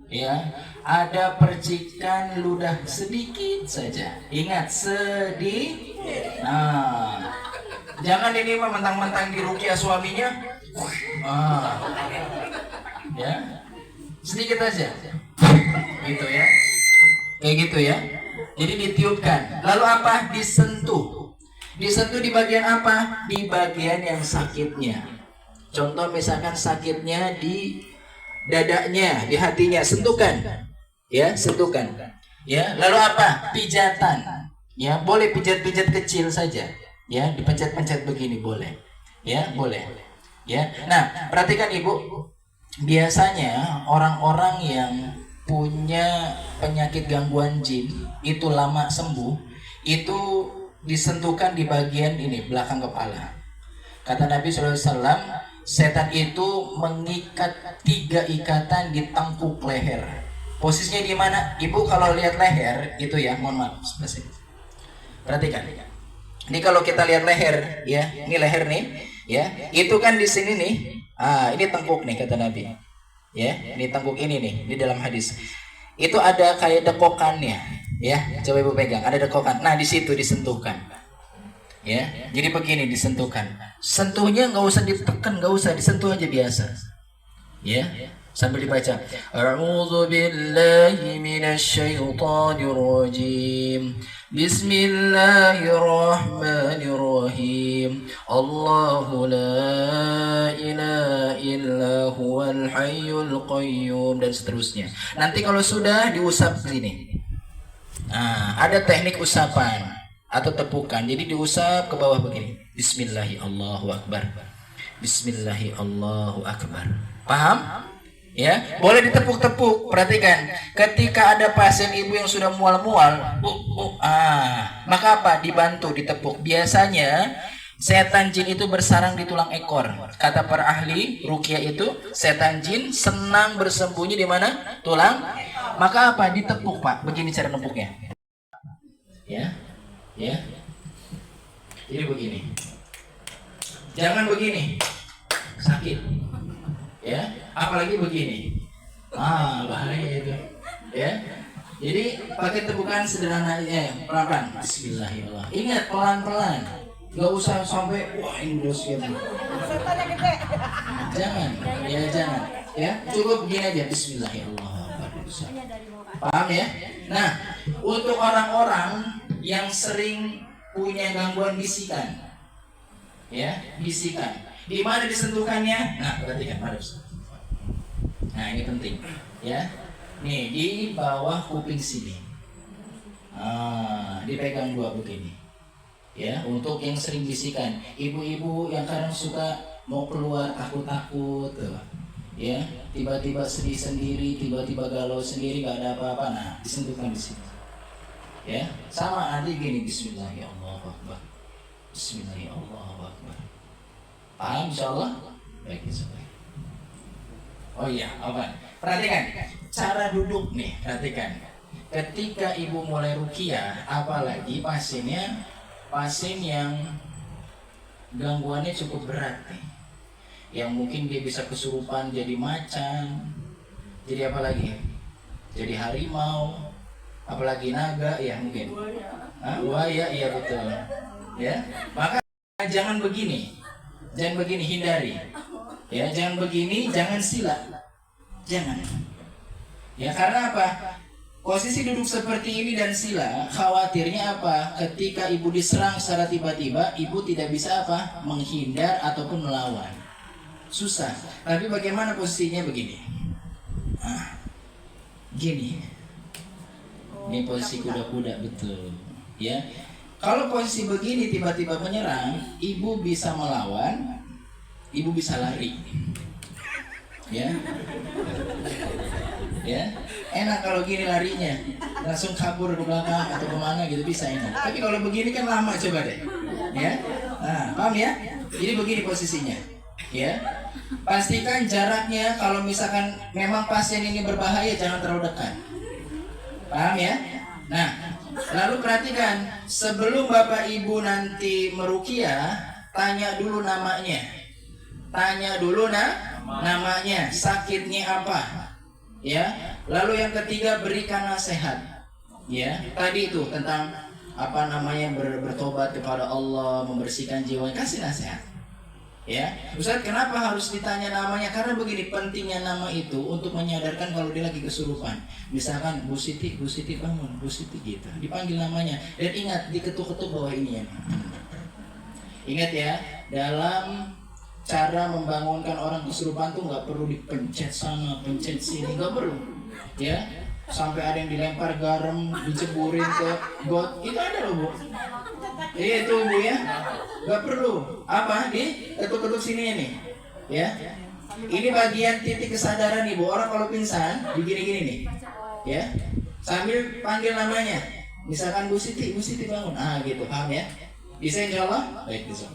ya, ada percikan ludah sedikit saja. Ingat, sedikit. Nah, jangan ini mah mentang-mentang diruqyah suaminya. Ya, sedikit aja. Gitu ya. Kayak gitu ya. Jadi ditiupkan. Lalu apa? Disentuh. Disentuh di bagian apa? Di bagian yang sakitnya. Contoh misalkan sakitnya di dadanya, di hatinya, sentuhkan. Ya, sentuhkan. Ya, lalu apa? Pijatan. Ya, boleh pijat-pijat kecil saja. Ya, dipencet-pencet begini boleh. Ya, boleh. Ya. Nah, perhatikan Ibu, biasanya orang-orang yang punya penyakit gangguan jin itu lama sembuh, itu disentuhkan di bagian ini, belakang kepala. Kata Nabi SAW, setan itu mengikat 3 ikatan di tengkuk leher. Posisinya di mana? Ibu kalau lihat leher itu ya, mohon maaf, perhatikan. Ini kalau kita lihat leher, ya, ini leher nih, ya, itu kan di sini nih. Ini tengkuk nih kata Nabi. Ya, ini tengkuk ini nih di dalam hadis. Itu ada kayak dekokannya, ya. Coba Ibu pegang, ada dekokan. Nah, di situ disentuhkan. Ya, jadi begini disentuhkan. Sentuhnya nggak usah ditekan, nggak usah, disentuh aja biasa. Ya, sambil dibaca. A'udzu billahi minasyaitonir rajim. Bismillahirrahmanirrahim. Allahu la ilaha illa huwal hayyul qayyum, dan seterusnya. Nanti kalau sudah diusap sini. Ada teknik usapan atau tepukan. Jadi diusap ke bawah begini. Bismillahi Allahu akbar. Bismillahi Allahu akbar. Paham? Ya, boleh ditepuk-tepuk. Perhatikan, ketika ada pasien ibu yang sudah mual-mual, maka apa? Dibantu, ditepuk. Biasanya setan jin itu bersarang di tulang ekor. Kata para ahli ruqyah itu, setan jin senang bersembunyi di mana? Tulang. Maka apa? Ditepuk, Pak. Begini cara nepuknya. Ya. Ya. Jadi begini. Jangan begini. Sakit. Ya, apalagi begini. Bahaya itu. Ya. Jadi pakai tepukan sederhana aja, pelan-pelan. Bismillahirrahmanirrahim. Ingat, pelan-pelan. Gak usah sampai wah ini gitu. Jangan. Ya, jangan. Ya, cukup begini aja. Bismillahirrahmanirrahim. Paham ya? Nah, untuk orang-orang yang sering punya gangguan bisikan. Ya, bisikan. Di mana disentuhkannya? Nah, perhatikan, nah, ini penting, ya. Nih, di bawah kuping sini. Dipegang 2 begini. Ya, untuk yang sering bisikan. Ibu-ibu yang kadang suka mau keluar takut-takut, ya, tiba-tiba sedih sendiri, tiba-tiba galau sendiri, gak ada apa-apa. Nah, disentuhkan di sini. Ya, sama nanti gini, Bismillahirrahmanirrahim. Bismillahirrahmanirrahim. Paham insyaallah? Baik, insyaallah. Oh iya, apa? Perhatikan cara duduk nih, perhatikan. Ketika ibu mulai ruqyah, apalagi pasien yang gangguannya cukup berat nih. Yang mungkin dia bisa kesurupan jadi macan. Jadi apa lagi? Jadi harimau, apalagi naga ya mungkin. Buaya, iya betul. Ya, maka jangan begini. Jangan begini, hindari. Ya, jangan begini, jangan sila. Jangan. Ya, karena apa? Posisi duduk seperti ini dan sila, khawatirnya apa? Ketika ibu diserang secara tiba-tiba, ibu tidak bisa apa? Menghindar ataupun melawan. Susah. Tapi bagaimana posisinya begini? Gini. Ini posisi kuda-kuda betul. Ya. Kalau posisi begini tiba-tiba menyerang, ibu bisa melawan, ibu bisa lari. Ya. Ya. Enak kalau gini larinya. Langsung kabur ke belakang atau kemana gitu bisa enak. Tapi kalau begini kan lama, coba deh. Ya. Nah, paham ya? Jadi begini posisinya. Ya. Pastikan jaraknya, kalau misalkan memang pasien ini berbahaya jangan terlalu dekat. Paham ya? Nah, lalu perhatikan, sebelum Bapak Ibu nanti meruqyah, tanya dulu namanya. Tanya dulu namanya, sakitnya apa? Ya. Lalu yang ketiga, berikan nasihat. Ya, tadi itu tentang bertobat kepada Allah, membersihkan jiwa, kasih nasihat. Ya, Ustaz, kenapa harus ditanya namanya? Karena begini, pentingnya nama itu untuk menyadarkan kalau dia lagi kesurupan. Misalkan Bu Siti bangun, Bu Siti gitu. Dipanggil namanya dan ingat diketuk-ketuk bawah ini ya. Ingat ya, dalam cara membangunkan orang kesurupan tuh nggak perlu dipencet sana, pencet sini, nggak perlu. Ya, sampai ada yang dilempar garam, diceburin ke got, itu ada loh Bu. Iya itu Bu ya, nggak perlu. Apa di ketuk-ketuk sini ini, ya. Ini bagian titik kesadaran nih Bu. Orang kalau pingsan, begini-gini nih, ya. Sambil panggil namanya, misalkan Bu Siti bangun, gitu, paham ya? Bisa insya Allah? Baik, bisa.